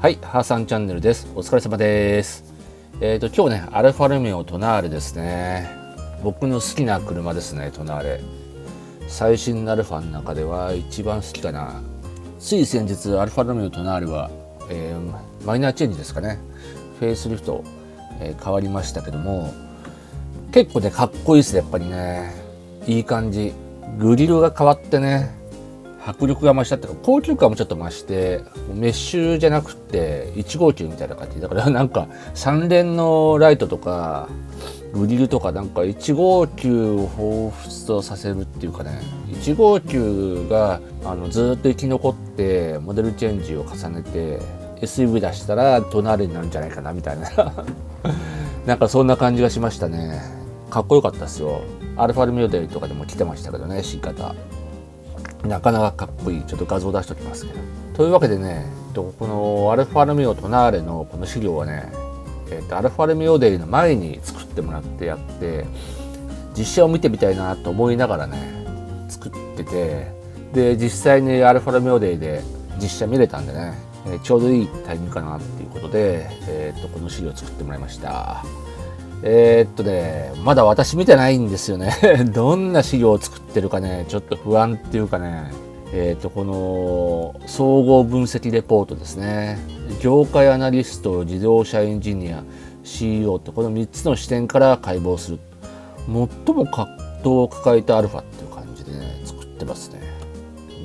はい、ハーサンチャンネルです。お疲れ様です。今日ね、アルファロメオトナーレですね。僕の好きな車ですね、トナーレ。最新のアルファの中では一番好きかな。つい先日、アルファロメオトナーレは、マイナーチェンジですかね。フェイスリフト、変わりましたけども、結構ね、かっこいいですね、やっぱりね。いい感じ。グリルが変わってね、迫力が増したっていうか高級感もちょっと増してメッシュじゃなくて159みたいな感じだから、なんか3連のライトとかグリルとかなんか159を彷彿とさせるっていうかね、159がずっと生き残ってモデルチェンジを重ねて SUV 出したらトナーレになるんじゃないかなみたいななんかそんな感じがしましたね。かっこよかったですよ。アルファロメオデルとかでも来てましたけどね、新型なかなかかっこいい。ちょっと画像出しておきますけど。というわけでね、このアルファロメオトナーレのこの資料はね、アルファロメオデイの前に作ってもらってやって、実写を見てみたいなと思いながらね、作ってて、で、実際にアルファロメオデイで実写見れたんでね、ちょうどいいタイミングかなっていうことで、この資料を作ってもらいました。まだ私見てないんですよね。どんな資料を作ってるかね、ちょっと不安っていうかね、この総合分析レポートですね。業界アナリスト、自動車エンジニア、CEO とこの3つの視点から解剖する。最も葛藤を抱えたアルファっていう感じでね、作ってますね。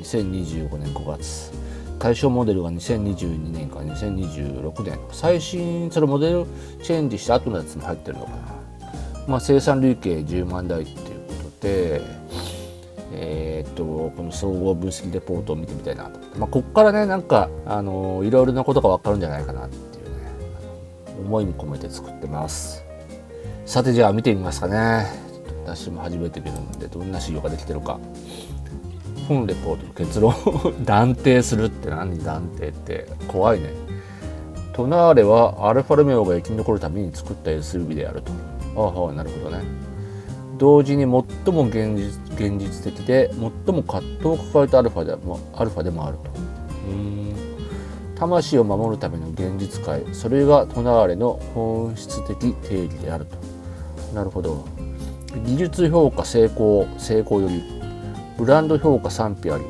2025年5月。対象モデルが2022年から2026年、最新そのモデルチェンジした後のやつも入ってるのかな。生産累計10万台っていうことで、この総合分析レポートを見てみたいなと。こっからね、なんかいろいろなことが分かるんじゃないかなっていうね、思いも込めて作ってます。さてじゃあ見てみますかね。私も初めて見るんで、どんな資料ができてるか。本レポートの結論断定するって何？断定って怖いね。トナーレはアルファロメオが生き残るために作った SUV であると。ああ、なるほどね。同時に最も現実的で最も葛藤を抱えたアルファでもあると。魂を守るための現実界、それがトナーレの本質的定義であると。なるほど。技術評価成功よりブランド評価賛否あり、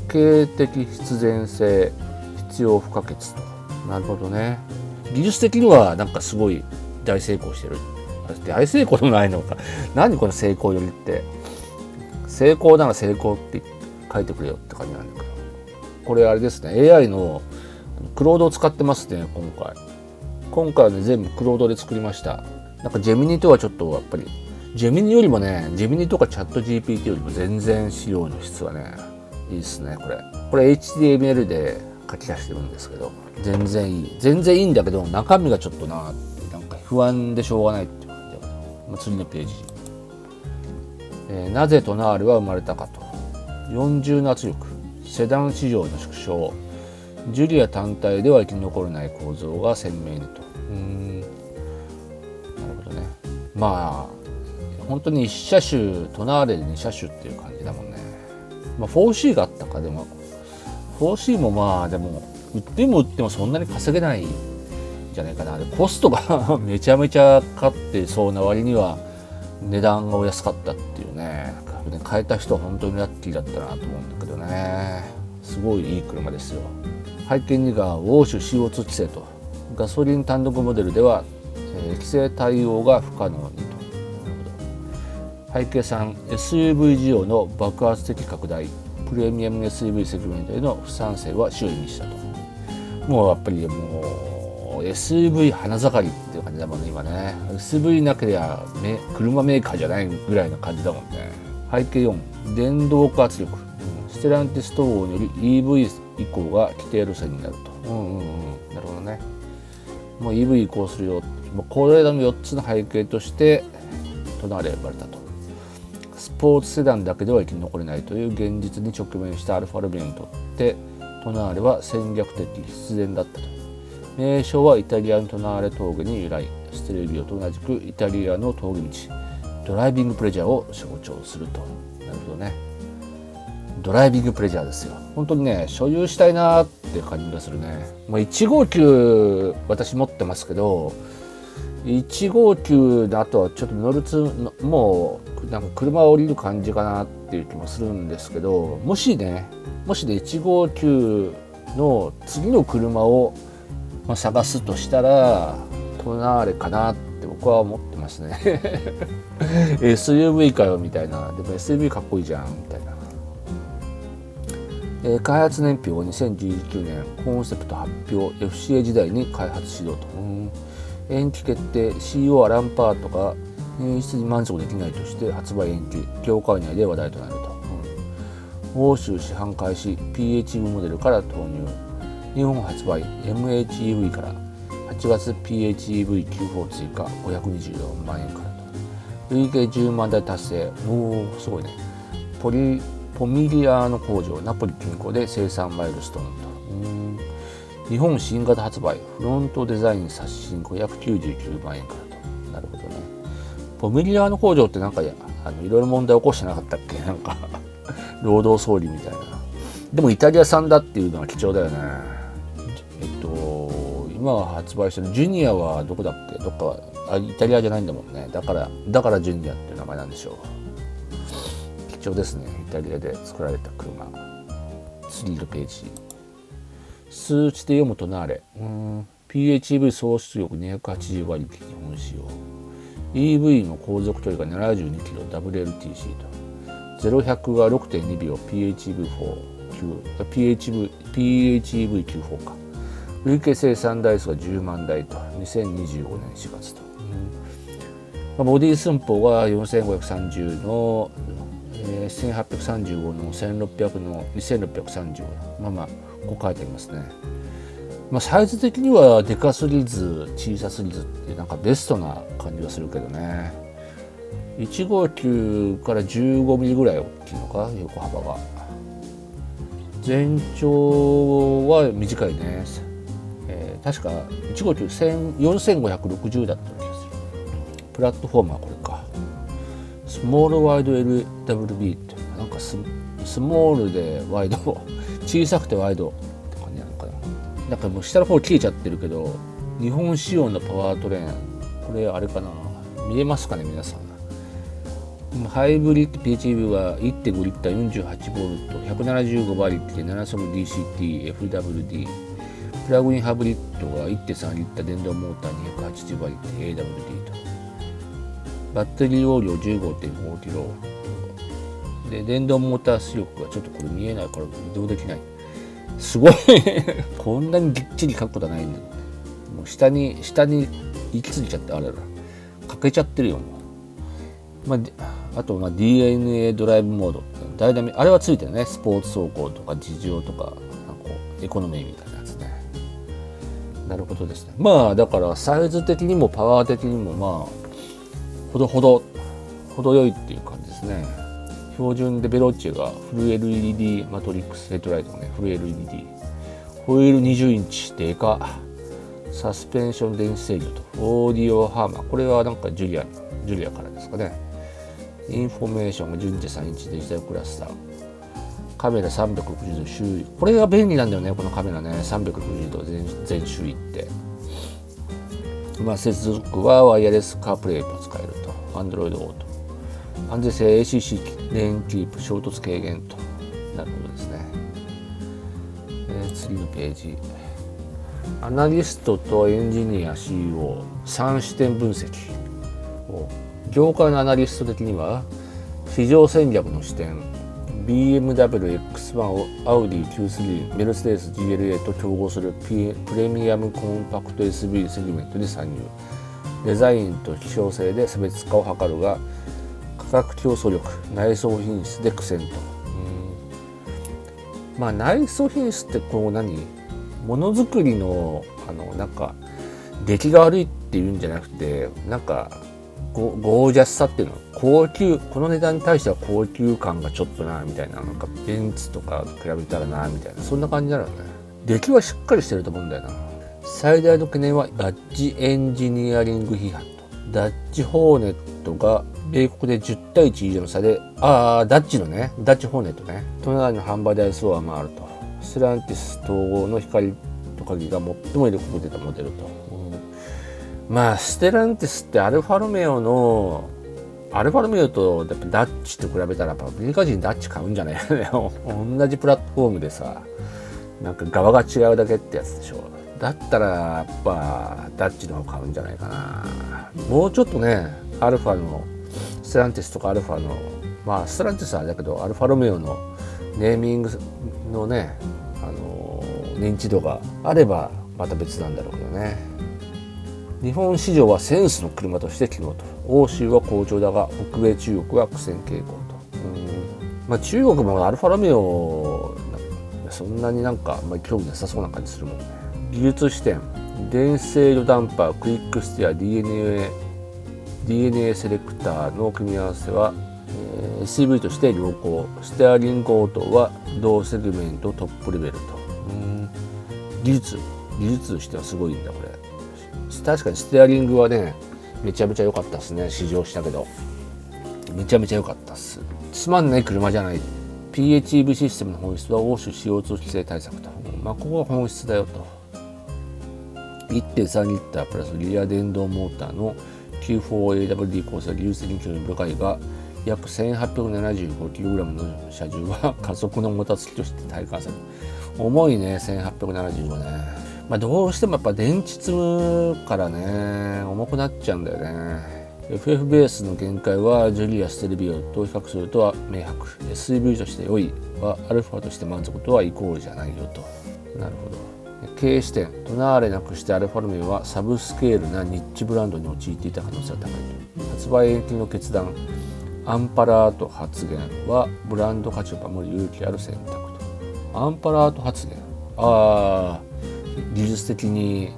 経営的必然性必要不可欠と。なるほどね。技術的にはなんかすごい大成功してる。大成功でもないのか。何この成功よりって。成功なら成功って書いてくれよって感じなんだけど。これあれですね。AI のクロードを使ってますね、今回はね、全部クロードで作りました。なんかジェミニとはちょっとやっぱりジェミニよりもね、ジェミニとかチャット GPT よりも全然資料の質はね、いいですね、これ HTML で書き出してるんですけど、全然いいんだけど、中身がちょっとなんか不安でしょうがないっていう感じだけど、次のページ。なぜトナーレは生まれたかと。40の圧力、セダン市場の縮小、ジュリア単体では生き残れない構造が鮮明にと。なるほどね。本当に1車種、トナーレで2車種っていう感じだもんね。4C があったか。でも 4C もでも売ってもそんなに稼げないんじゃないかな。コストがめちゃめちゃかかってそうな割には値段がお安かったっていうね。買えた人は本当にラッキーだったなと思うんだけどね。すごいいい車ですよ。背景にが欧州 CO2 規制と。ガソリン単独モデルでは、規制対応が不可能にと。背景3、SUV 需要の爆発的拡大、プレミアム SUV セグメントへの不参戦は周囲にしたと。もうやっぱりSUV 花盛りっていう感じだもんね、今ね。SUV なければ車メーカーじゃないぐらいの感じだもんね。背景4、電動化圧力、ステランティス統合により EV 移行が規定路線になると。なるほどね。もう EV 移行するよ。これらの4つの背景としてトナーレが生まれたと。スポーツセダンだけでは生き残れないという現実に直面したアルファロメオにとってトナーレは戦略的必然だったと。名称はイタリアのトナーレ峠に由来。ステレビオと同じくイタリアの峠道、ドライビングプレジャーを象徴すると。なるほどね。ドライビングプレジャーですよ。本当にね、所有したいなって感じがするね。もう159私持ってますけど、159だとはちょっともうなんか車を降りる感じかなっていう気もするんですけど、もしね159の次の車を探すとしたらトナーレかなって僕は思ってますね。SUV かよみたいな。でも SUV かっこいいじゃんみたいな。開発年表は2019年、コンセプト発表 FCA 時代に開発始動と。延期決定。 CEO アラン・パートが品質に満足できないとして発売延期。業界内で話題となると。欧州市販開始。 PHEV モデルから投入。日本発売 MHEV から8月 PHEV94 追加524万円からと。累計10万台達成。おーすごいね。ポミリアーノ工場ナポリ近郊で生産マイルストーンと。日本新型発売フロントデザイン刷新599万円からと。なるほどね。ポミリアーノ工場ってなんかいろいろ問題起こしてなかったっけ。なんか労働総理みたいな。でもイタリア産だっていうのは貴重だよね。今発売してるジュニアはどこだっけ。どっかイタリアじゃないんだもんね。だからジュニアっていう名前なんでしょう。貴重ですね。イタリアで作られた車。次のページ。数値で読むとなれ。PHEV 総出力280馬力日本仕様。EV の航続距離が72キロ WLTC と。0-100が 6.2 秒 PHEV94 か。累計生産台数が10万台と。2025年4月と。ボディ寸法が4530の1835の1600の2635。こう書いてありますね。サイズ的にはデカすぎず小さすぎずってなんかベストな感じがするけどね。159から15ミリぐらい大きいのか、横幅が。全長は短いね。確か159 4560だった気がする。プラットフォームはこれか。スモールワイド LWB ってなんかスモールでワイド小さくてワイドって感じなのかな。なんかもう下の方切れちゃってるけど、日本仕様のパワートレーン、これあれかな、見えますかね皆さん。ハイブリッド PHEV は 1.5 リッター 48V 175馬力で7速 DCT FWD。プラグインハブリッドが 1.3 リッター電動モーター280馬力 AWD と。バッテリー容量 15.5 キロで、電動モーター出力がちょっとこれ見えないから移動できない。すごいこんなにぎっちり書くことはないんだ。もう下に行き過ぎちゃって、あれだ欠けちゃってるよもう。あとDNA ドライブモード、ダイナミあれはついてるね。スポーツ走行とか事情とか、なんかエコノミーみたいなやつね。なるほどですね。だからサイズ的にもパワー的にも程よいっていう感じですね。標準でベロッチェがフル LED マトリックスヘッドライトがね、フル LED。ホイール20インチでか。サスペンション電子制御と。オーディオハーマー。これはなんかジュリアからですかね。インフォメーションが 12.3 インチデジタルクラスター。カメラ360度周囲。これが便利なんだよね、このカメラね。360度全周囲って。接続はワイヤレスカープレイと使えると。Android Auto。安全性 ACC レーンキープ衝突軽減と。なるほどですね。次のページ。アナリストとエンジニア CEO3 視点分析。業界のアナリスト的には市場戦略の視点、 BMW X1 をアウディ Q3 メルセデス GLA と競合するプレミアムコンパクト SUV セグメントに参入。デザインと希少性で差別化を図るが、価格競争力、内装品質で苦戦と。内装品質ってものづくりのなんか出来が悪いっていうんじゃなくて、なんかゴージャスさっていうの、高級、この値段に対しては高級感がちょっとなみたいな、なんかベンツとか比べたらなみたいな、そんな感じなのね。出来はしっかりしてると思うんだよな。最大の懸念はダッチエンジニアリング批判と。ダッチホーネットが米国で10対1以上の差で、ダッチのね、ダッチホーネットね、都内の販売台数を上回ると。ステランティス統合の光と鍵が最も色濃く出たモデルと。まあ、ステランティスってアルファロメオとやっぱダッチと比べたら、やっぱアメリカ人ダッチ買うんじゃないかね。同じプラットフォームでさ、なんか側が違うだけってやつでしょ。だったらやっぱダッチの方買うんじゃないかな。もうちょっとね、アルファのステランティスとかアルファの、まあステランティスはあれだけどアルファロメオのネーミングのね、認知度があればまた別なんだろうけどね。日本市場はセンスの車として機能と。欧州は好調だが北米中国は苦戦傾向と。まあ、中国もアルファロメオそんなになんかあんまり興味なさそうな感じするもんね。技術視点、電制度ダンパー、クイックステア、DNA セレクターの組み合わせは、SUV として良好。ステアリング応答は同セグメントトップレベルと。技術としてはすごいんだこれ。確かにステアリングはね、めちゃめちゃ良かったですね。試乗したけどめちゃめちゃ良かったっす。つまんない車じゃない。 PHEV システムの本質は欧州 CO2 規制対策と。まあここが本質だよと。 1.3 リッタープラスリア電動モーターの Q4AWD 構成は技術的に興味深いが、約 1875kg の車重は加速のもたつきとして体感される。重いね、1875ね。まあどうしてもやっぱ電池積むからね、重くなっちゃうんだよね。FF ベースの限界はジョリーやステルビオと比較するとは明白。 SUV として良いはアルファとして満足とはイコールじゃないよと。なるほど。経営視点、トナーレなくしてアルファロメオはサブスケールなニッチブランドに陥っていた可能性が高いと。発売延期の決断、アンパラート発言はブランド価値を守る勇気ある選択と。アンパラート発言、技術的に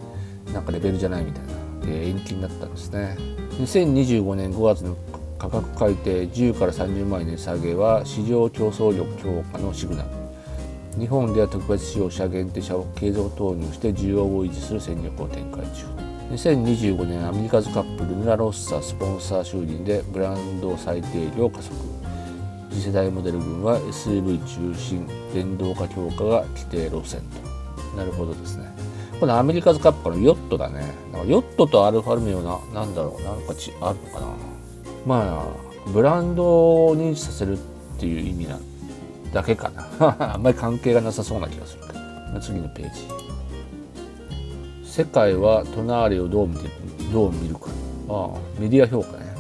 なんかレベルじゃないみたいなで延期になったんですね。2025年5月の価格改定10から30万円値下げは市場競争力強化のシグナル。日本では特別仕様車限定車を継続投入して需要を維持する戦略を展開中。2025年アメリカズカップルヌラロッサスポンサー就任でブランド再定量加速。次世代モデル群は SUV 中心電動化強化が規定路線と。なるほどですね。このアメリカズカップのヨットだね。なんかヨットとアルファロメオなんだろう、なんかあるのかな。まあブランドを認知させるっていう意味だけかな。あんまり関係がなさそうな気がするけど。次のページ。世界はトナーレをどう見るか。メディア評価ね。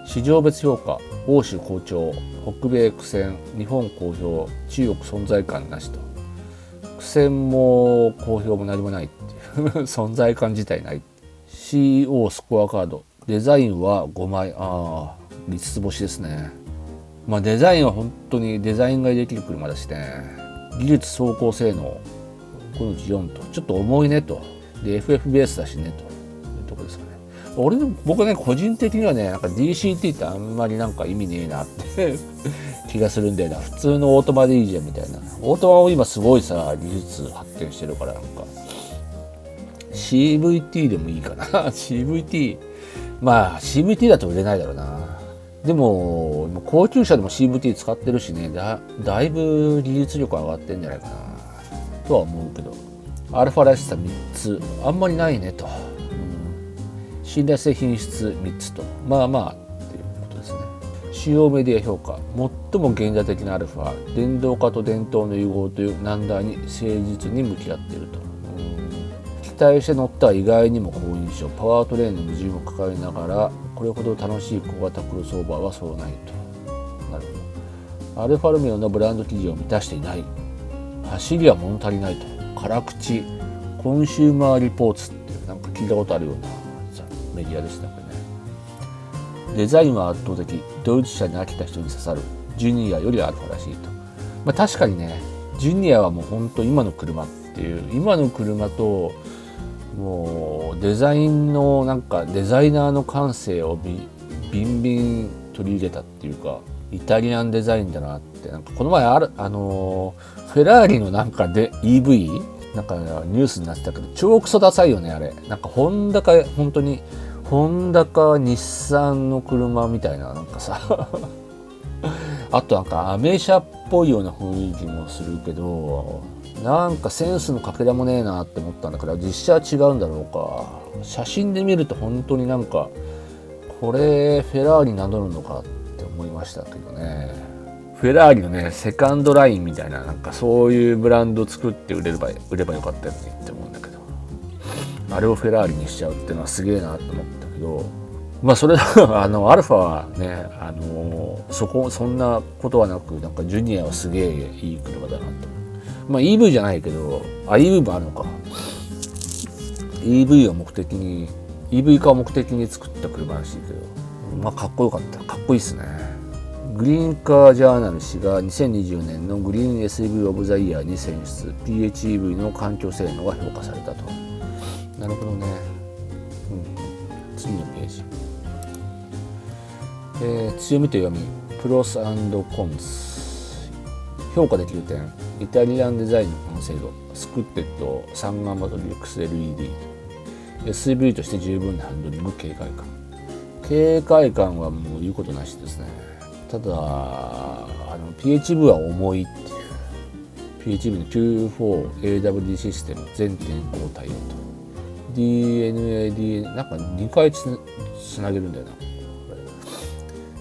市場別評価、欧州好調、北米苦戦、日本好評、中国存在感なしと。苦戦も好評も何もないっていう存在感自体ない。 CEO スコアカード、デザインは5枚。5つ星ですね。まあデザインは本当にデザインができる車だしね。技術走行性能このうち4と。ちょっと重いねと。で FF ベースだしねというところですかね。僕ね個人的にはね、なんか DCT ってあんまりなんか意味ねえなって気がするんだよな。普通のオートマでいいじゃんみたいな。オートマも今すごいさ技術発展してるから、なんか CVT でもいいかな。CVT まあ CVT だと売れないだろうな。でも高級車でも CVT 使ってるしね、だいぶ技術力上がってんじゃないかなとは思うけど、アルファらしさ3つあんまりないねと。信頼性品質3つと、まあまあっていうことですね。主要メディア評価、最も現代的なアルファ、電動化と伝統の融合という難題に誠実に向き合っていると。期待して乗った意外にも好印象。パワートレーンの矛盾を抱えながらこれほど楽しい小型クロスオーバーはそうないと。なるほど。アルファロメオのブランド基準を満たしていない。走りは物足りないと。辛口コンシューマーリポーツっていうなんか聞いたことあるようなメディアでしたこれね。デザインは圧倒的。ドイツ車に飽きた人に刺さる。ジュニアよりアルファらしいと。まあ確かにね、ジュニアはもう本当今の車っていう、今の車ともうデザインのなんかデザイナーの感性をビンビン取り入れたっていうか、イタリアンデザインだなって。なんかこの前フェラーリのなんかで EV なんかニュースになってたけど超クソダサいよねあれ。なんかホンダか本当にホンダか日産の車みたいな、なんかさあとなんかアメ車っぽいような雰囲気もするけど、なんかセンスのかけらもねえなって思ったんだから、実写は違うんだろうか。写真で見ると本当になんかこれフェラーリ名乗るのかって思いましたけどね。フェラーリのねセカンドラインみたいな、なんかそういうブランド作って売ればよかったよねって思うんだけど、あれをフェラーリにしちゃうっていうのはすげえなと思ったけど、まあそれアルファはねそんなことはなく、なんかジュニアはすげえいい車だなと。まあ EV じゃないけど、EV もあるのか。EV 化を目的に作った車らしいけど、まあかっこよかった。かっこいいっすね。グリーンカージャーナル氏が2020年のグリーン SUV オブザイヤーに選出。 PHEV の環境性能が評価されたと。なるほどね。次のページ。強みと弱み、プロス&コンス。評価できる点、イタリアンデザインの完成度、スクッテッド3ガンバトリ XLED、 SUV として十分なハンドリング、軽快感はもう言うことなしですね。ただPHEV は重いっていう。 PHEV の Q4AWD システム全天候対応と DNAD なんか2回つなげるんだよな。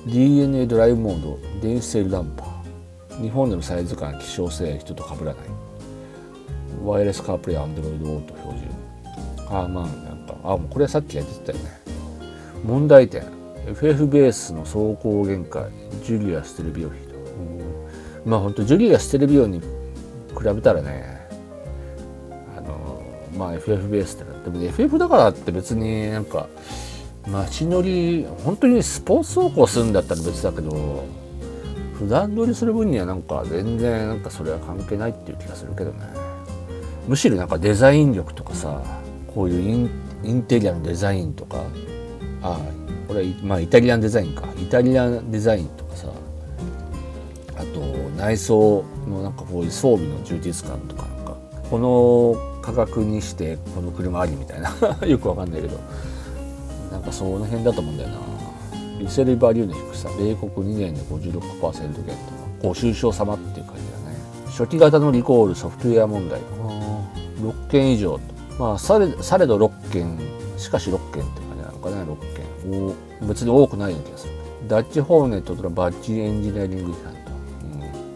DNA ドライブモード、電子セルダンパー、日本でのサイズ感、希少性、人と被らない、ワイヤレスカープレイ、アンドロイドオート標準。もうこれはさっきやってたよね。問題点、FF ベースの走行限界、ジュリア・ステルビオ比と。まあ本当ジュリア・ステルビオに比べたらね、FF ベースってなっても FF だからって別になんか街乗り、本当にスポーツ走行するんだったら別だけど、普段乗りする分にはなんか全然なんかそれは関係ないっていう気がするけどね。むしろなんかデザイン力とかさ、こういうインテリアのデザインとか、これはイタリアンデザインとかさ、あと内装のなんかこういう装備の充実感とか、なんかこの価格にしてこの車ありみたいなよくわかんないけど、なんかその辺だと思うんだよな。リセルバリューの低さ、米国2年で 56% 減と、ご愁傷様っていう感じだね。初期型のリコール、ソフトウェア問題、6件以上と。されど6件、しかし6件って感じなのかな。6件別に多くないような気がする。ダッチホーネットとバッジエンジニアリング違反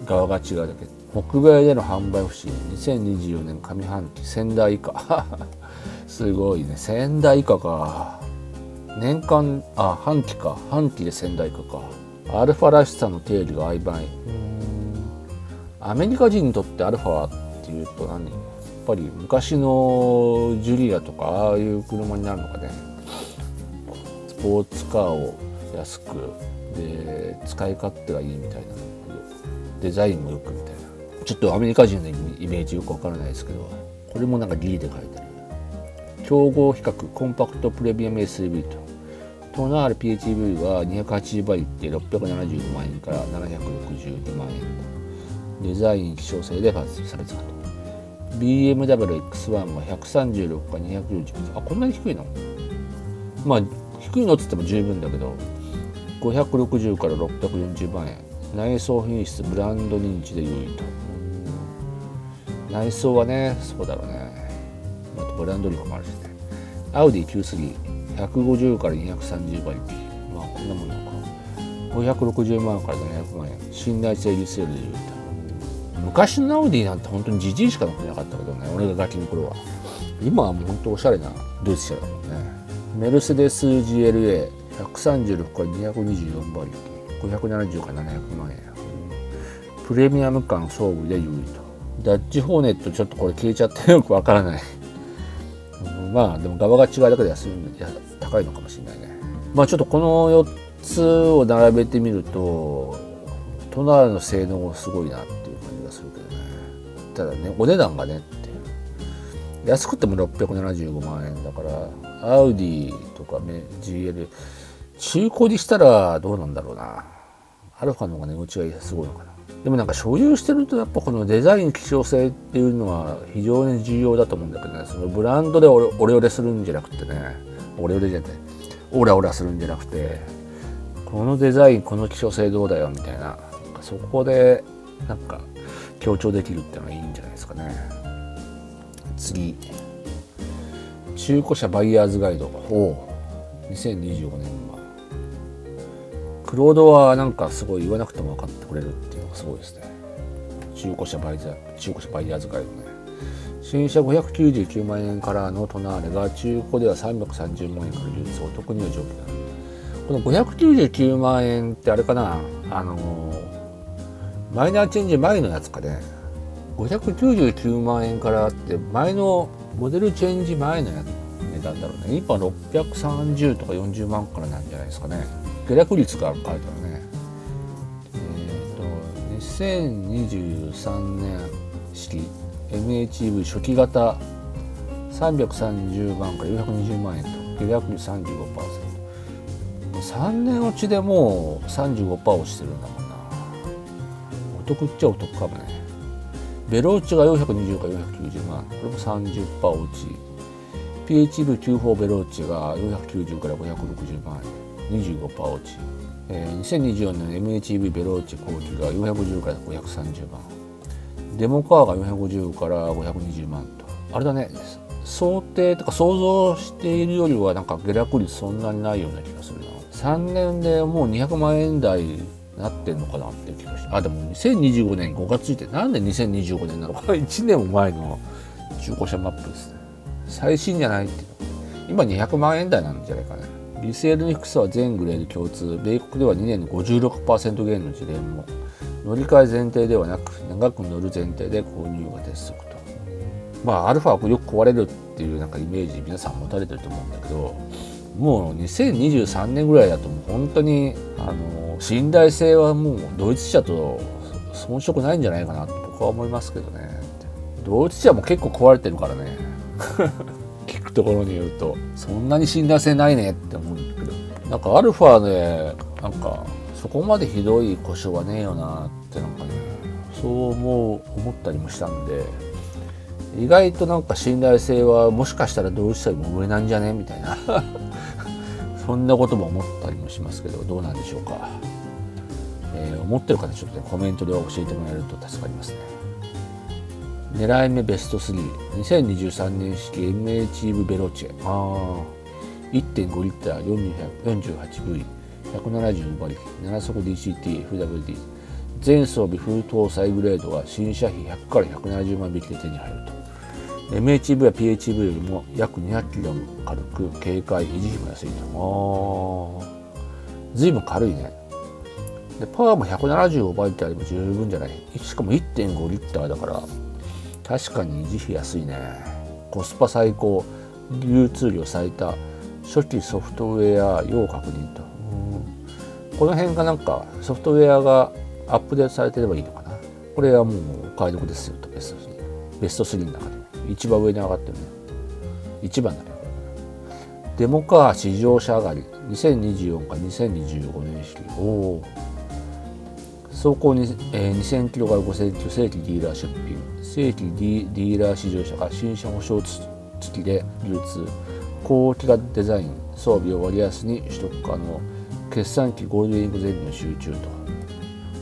と、側が違うだけ。北米での販売不振、2024年上半期1000台以下すごいね、1000台以下か。年間半期で1000台以下か。アルファらしさの定理が曖昧。アメリカ人にとってアルファっていうとやっぱり昔のジュリアとかああいう車になるのかね。スポーツカーを安くで使い勝手がいいみたいな、デザインもよくみたいな。ちょっとアメリカ人のイメージよくわからないですけど、これもなんか D で書いてある。競合比較、コンパクトプレミアム SUV と。トナール PHEV は280馬力で675万円から762万円。デザイン希少性で発売されたと。BMW X1 は136から241。こんなに低いの？低いのって言っても十分だけど、560から640万円。内装品質、ブランド認知で優位と。内装はね、そうだろうね。あとブランド力もあるしね。アウディ Q3、150から230馬力。こんなもんなのか。560万から700万円。信頼性リセールで優位と。昔のアウディなんて本当にジジイしか乗ってなかったけどね、俺がガキの頃は。今はもう本当おしゃれなドイツ車だもんね。メルセデス GLA、136から224馬力。570から700万円。プレミアム感装備で優位と。ダッチホーネット、ちょっとこれ消えちゃってよくわからない。でも側が違うだけで高いのかもしれないね。ちょっとこの4つを並べてみると、トナールの性能すごいなっていう感じがするけどね。ただね、お値段がねって。安くても675万円だから、アウディとかGL、中古にしたらどうなんだろうな。アルファの方が値打ちがすごいのかな。でもなんか所有してるとやっぱこのデザイン希少性っていうのは非常に重要だと思うんだけどね。そのブランドでオレオレするんじゃなくてね、オレオレじゃなくてオラオラするんじゃなくて、このデザインこの希少性どうだよみたいな、そこでなんか強調できるっていうのがいいんじゃないですかね。次、中古車バイヤーズガイド。2025年はクロードはなんかすごい言わなくても分かってくれるっていうのがすごいですね。中古車バイヤーズガイドね。新車599万円からのトナーレが中古では330万円から流通お得には上記だ。この599万円ってあれかな、マイナーチェンジ前のやつかね。599万円からって前のモデルチェンジ前のやつ値段だろうね。今630とか40万からなんじゃないですかね。下落率が書いてあるね。2023年式 MHEV 初期型330万から420万円と下落率 35%。3年落ちでもう 35% 落ちてるんだもんな。お得っちゃお得かもね。ベローチが420から490万、これも 30% 落ち。PHEV94 ベローチが490から560万円、25% 落ち。2024年の MHEV ベローチ後期が450から530万。デモカーが450から520万と。あれだね、想定とか想像しているよりはなんか下落率そんなにないような気がするな。3年でもう200万円台になってんのかなっていう気がして。あ、でも2025年5月ってなんで2025年なのか1年も前の中古車マップですね。最新じゃないっていう。今200万円台なんじゃないかね。リセールの低さは全グレード共通。米国では2年の 56% 減の事例も。乗り換え前提ではなく長く乗る前提で購入が鉄則と。まあアルファはよく壊れるっていうなんかイメージ皆さん持たれてると思うんだけど、もう2023年ぐらいだともう本当に信頼性はもうドイツ車と遜色ないんじゃないかなと僕は思いますけどね。ドイツ車も結構壊れてるからね聞くところによるとそんなに信頼性ないねって思うんだけど、なんかアルファでなんかそこまでひどい故障はねえよなってなんかね、そう思ったりもしたんで、意外となんか信頼性はもしかしたらドイツ車よりも上なんじゃねみたいなそんなことも思ったりもしますけど、どうなんでしょうか。思ってる方ちょっとねコメントで教えてもらえると助かりますね。狙い目ベスト3、2023年式 MHEV ベロチェ、1.5 リッター 48V 170馬力7速 DCT FWD 全装備フル搭載グレードは新車費100から170万引きで手に入ると。 MHEV や PHEV よりも約200キロも軽く軽快維持費も安いと。随分軽いね。でパワーも175馬力あれば十分じゃない。しかも 1.5 リッターだから確かに維持費安いね。コスパ最高、流通量最多、初期ソフトウェア要確認と。この辺がなんかソフトウェアがアップデートされてればいいのかな。これはもうお買い得ですよと。ベスト3の中で一番上に上がってるね。一番だね。デモカー試乗車上がり2024か2025年式。走行に、2000キロから5000キロ正規ディーラー出品。正規ディーラー試乗車が新車保証付きで流通。高規格デザイン、装備を割安に取得可能。決算期ゴールデンウィーク前に集中と。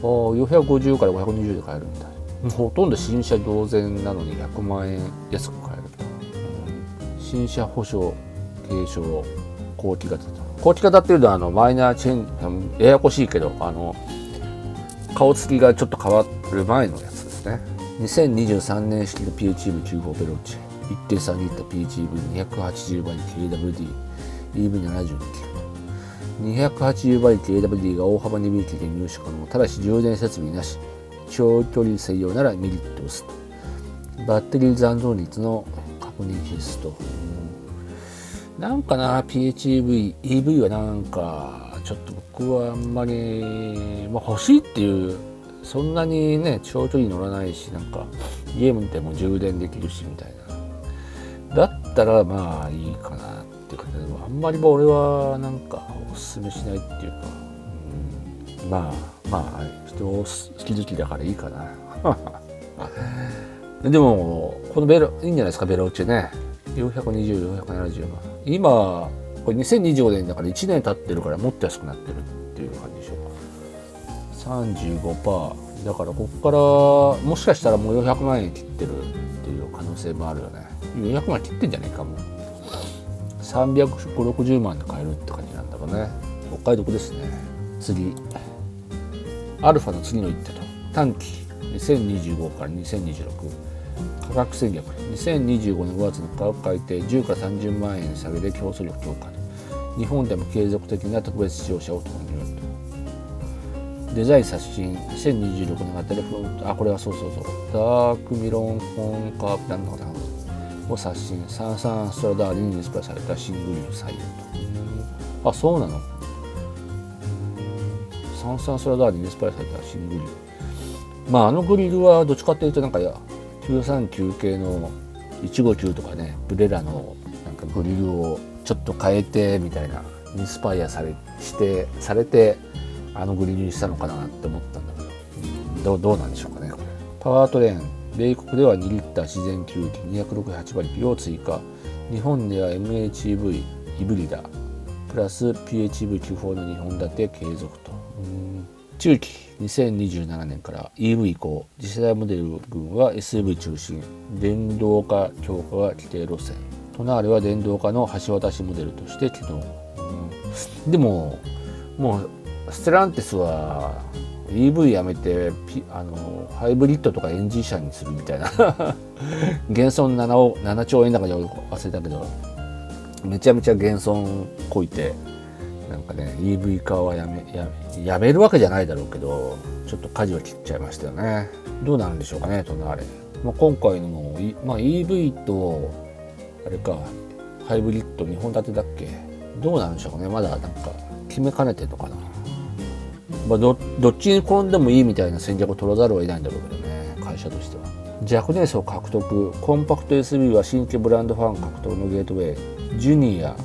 450から520で買えるんだ。ほとんど新車同然なのに100万円安く買えると。新車保証継承後期型と。後期型っていうのはマイナーチェンジ、ややこしいけど顔つきがちょっと変わる前のやつですね。2023年式の PHEV94 ベローチ 1.3 リッター PHEV280 馬力 AWD EV72 キロ。280馬力 AWD が大幅に利益で入手可能。ただし充電設備なし。長距離専用ならメリットを押すと。バッテリー残存率の確認必須と。なんかな PHEV、EV はなんかちょっと僕はあんまり、欲しいっていうそんなにね長距離乗らないし、なんか家でも充電できるしみたいな。だったらまあいいかなっていう感じで、あんまり俺はなんかおすすめしないっていうか、まあ人好き好きだからいいかなでもこのベロいいんじゃないですか。ベローチェね420、470万。今ここれ2025年だから1年経ってるからもっと安くなってるっていう感じでしょうか。 35% だからここからもしかしたらもう400万円切ってるっていう可能性もあるよね。400万円切ってんじゃないかも。360万で買えるって感じなんだろうね。お買い得ですね。次アルファの次の一手と短期2025から2026価格戦略。2025年5月の価格改定10から30万円下げで競争力強化と。日本でも継続的な特別使用者を投入と。デザイン刷新2026年がテレフロント、これはそうダークミロンコンカープなんだかなを刷新。サンサンストラダーリにインスパイアされたシングル採用と。そうなの。サンサンストラダーリにインスパイアされたシングル。あのグリルはどっちかっていうとなんか939系の159とかね、ブレラのなんかグリルをちょっと変えてみたいなインスパイアされてあのグリルにしたのかなって思ったんだけど、どうなんでしょうかねこれ。パワートレーン米国では2リッター自然吸気268馬力を追加。日本では MHEV ヒブリダプラス PHEV94 の2本立て継続と。中期2027年から EV 移行。次世代モデル群は SUV 中心。電動化強化が規定路線。トナーレは電動化の橋渡しモデルとして起動。でももうステランティスは EV やめてハイブリッドとかエンジン車にするみたいな減損7兆円だかで忘れたけど、めちゃめちゃ減損こいてなんかね EV 化はやめるわけじゃないだろうけど、ちょっと舵を切っちゃいましたよね。どうなるんでしょうかねトナーレ。今回のも、EV とあれかハイブリッド2本立てだっけ、どうなんでしょうかね。まだなんか決めかねてるのかな。どっちに転んでもいいみたいな戦略を取らざるを得ないんだろうけどね、会社としては。若年層獲得。コンパクト SUV は新規ブランドファン獲得のゲートウェイ。ジュニア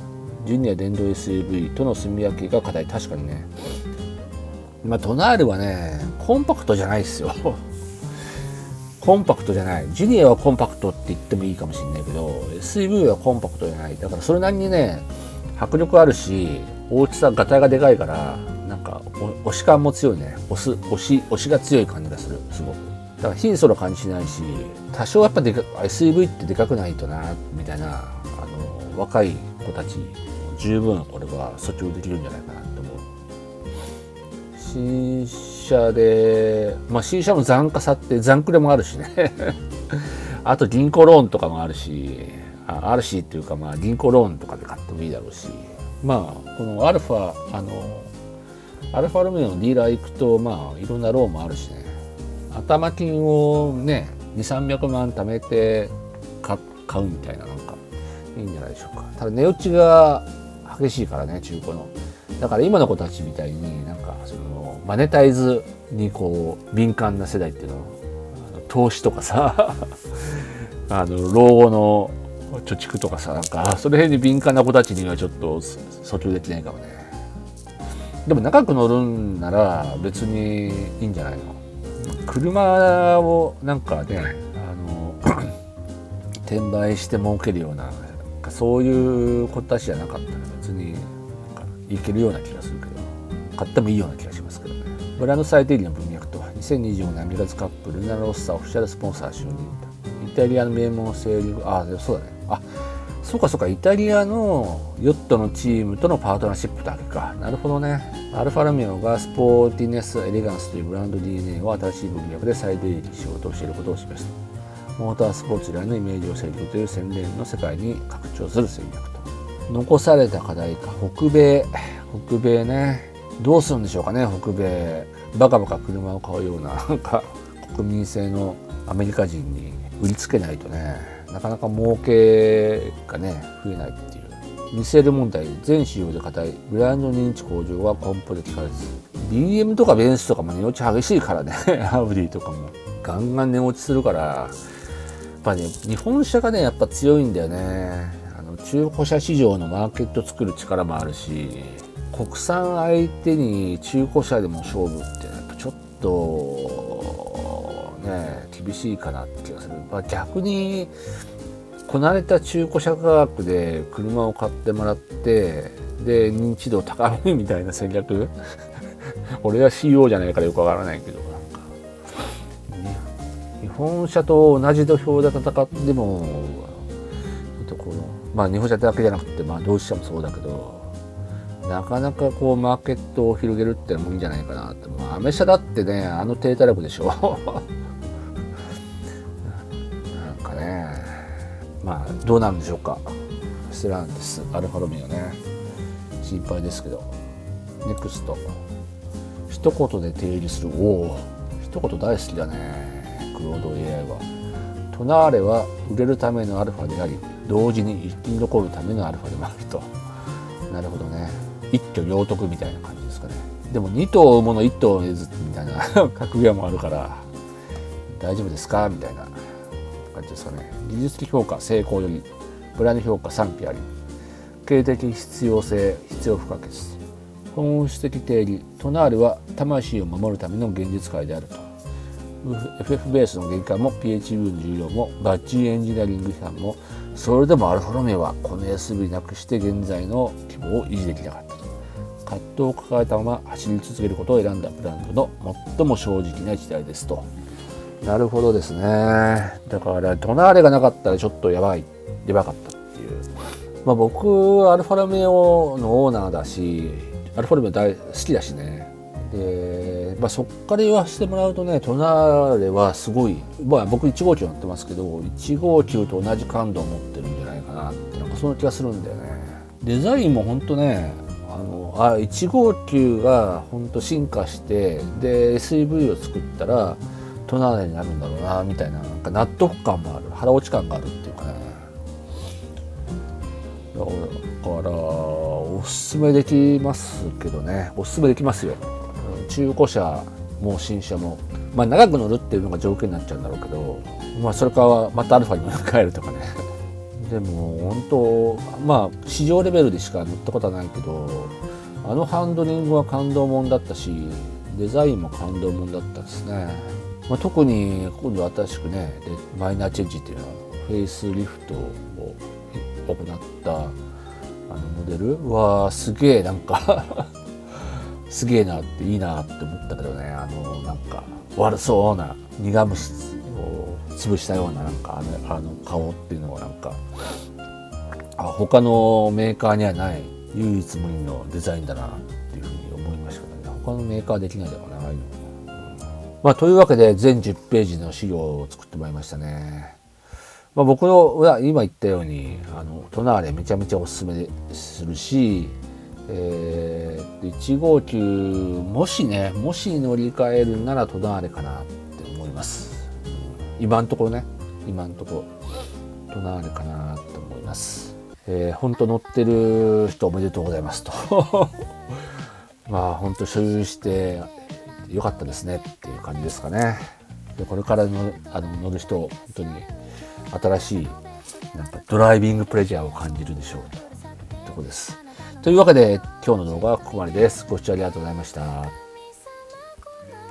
電動 SUV との住み分けが課題。確かにね。トナールはねコンパクトじゃないですよコンパクトじゃない。ジュニアはコンパクトって言ってもいいかもしれないけど SUV はコンパクトじゃない。だからそれなりにね迫力あるし、大きさガタイがでかいからなんか押し感も強いね。押しが強い感じがする。すごくだから貧相な感じしないし、多少やっぱSUV ってでかくないとなみたいな若い子たち十分俺は訴求できるんじゃないかなと思う。新車で新車の残価差って残クレもあるしねあと銀行ローンとかもあるしっていうか銀行ローンとかで買ってもいいだろうし、このアルファロメオのディーラー行くといろんなローンもあるしね、頭金をね200-300万貯めて買うみたいな、なんかいいんじゃないでしょうか。ただ値打ちが激しいからね、中古の。だから今の子たちみたいになんかそのマネタイズにこう敏感な世代っていうの、投資とかさ老後の貯蓄とかさ、なんかその辺に敏感な子たちにはちょっと訴求できないかもね。でも長く乗るんなら別にいいんじゃないの。車をなんかね転売して儲けるようなそういう子たちじゃなかったら別になんかいけるような気がするけど、買ってもいいような気がしますけどね。ブランド最低限の文脈とは2025年アメリカズカップルナロッサオフィシャルスポンサー就任と。イタリアの名門整理そうだね。そうかイタリアのヨットのチームとのパートナーシップだけか。なるほどね。アルファロメオがスポーティネスエレガンスというブランド DNA を新しい文脈で再定義しようとしていることを示した。モータースポーツ由来のイメージを制御という洗練の世界に拡張する戦略と。残された課題か。北米ね、どうするんでしょうかね。北米バカバカ車を買うようななんか国民性のアメリカ人に売りつけないとね、なかなか儲けがね増えないっていう。リセール問題。全仕様で硬い。ブランド認知向上は根本で聞かれず。 BM とかベンツとかも値落ち激しいからねアウディとかもガンガン値落ちするから、やっぱね日本車がねやっぱ強いんだよね。中古車市場のマーケット作る力もあるし、国産相手に中古車でも勝負ってやっぱちょっとね厳しいかなって気がする。逆にこなれた中古車価格で車を買ってもらって、で認知度を高めるみたいな戦略俺は CEO じゃないからよくわからないけど、日本車と同じ土俵で戦ってもまあ日本車だけじゃなくて、まあ同志社もそうだけど、なかなかこうマーケットを広げるってのもいいんじゃないかなって。まあアメ車だってね、あの低たらくでしょなんかね、まあどうなんでしょうか。ステランティス、アルファロメオね、心配ですけど。ネクスト、一言で定義する。おお、一言大好きだね、クロード AI は。トナーレは売れるためのアルファであり、同時に生き残るためのアルファでもあると。なるほどね、一挙両得みたいな感じですかね。でも2頭を追うもの1頭を得ずみたいな格言もあるから、大丈夫ですかみたいな感じですかね。技術的評価成功より、ブランド評価賛否あり、経営的必要性必要不可欠、本質的定義、トナーレは魂を守るための現実界であると。FF ベースの限界も PHU の重量もバッジエンジニアリング批判も、それでもアルファロメオはこの SUV なくして現在の規模を維持できなかったと。葛藤を抱えたまま走り続けることを選んだブランドの最も正直な時代ですと。なるほどですね。だからトナーレがなかったらちょっとやばかったっていう。まあ僕アルファロメオのオーナーだし、アルファロメオ好きだしね。で、まあ、そっから言わせてもらうとね、トナーレはすごい、まあ、僕1号機乗ってますけど、1号機と同じ感度を持ってるんじゃないかなって、なんかそんな気がするんだよね。デザインも本当ね、1号機が本当進化して、で SUV を作ったらトナーレになるんだろうなみたいな、なんか納得感もある、腹落ち感があるっていうかね。だからおすすめできますけどね、おすすめできますよ。中古車も新車も、まあ長く乗るっていうのが条件になっちゃうんだろうけど、まあそれからまたアルファに乗り換えるとかねでも本当、まあ市場レベルでしか乗ったことはないけど、あのハンドリングは感動もんだったし、デザインも感動もんだったですね。まあ、特に今度新しくね、マイナーチェンジっていうのはフェイスリフトを行ったモデルはすげえなんかすげえなって、いいなって思ったけどね。なんか悪そうな苦虫を潰したような、なんか顔っていうのはなんか他のメーカーにはない唯一無二のデザインだなっていうふうに思いましたけどね。他のメーカーはできないだろうな、ああいうの。まあというわけで全10ページの資料を作ってもらいましたね。まあ、僕は今言ったようにトナーレめちゃめちゃおすすめするし、1号機もし乗り換えるならトナーレかなって思います。今んところトナーレかなと思います。本当乗ってる人おめでとうございますとまあ本当所有してよかったですねっていう感じですかね。でこれから乗る人本当に新しいなんかドライビングプレジャーを感じるでしょうというところです。というわけで今日の動画はここまでです。ご視聴ありがとうございました。